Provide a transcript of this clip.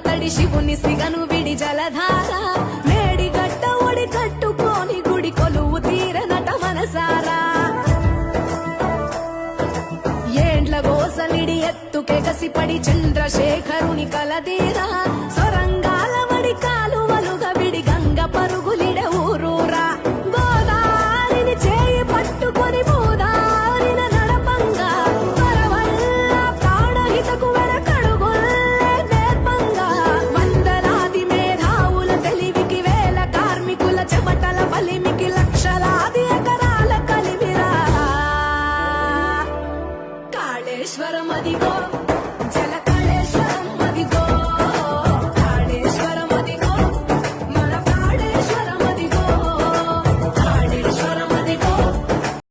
తడి శివుని సిగను విడి జలధార మేడిగడ్డ ఒడి కట్టుకోని గుడి కొలువు తీరనట మనసారా ఏండ్ల గోసలిడి ఎత్తుకెగసిపడి చంద్రశేఖరుని కలదీరా సొరంగా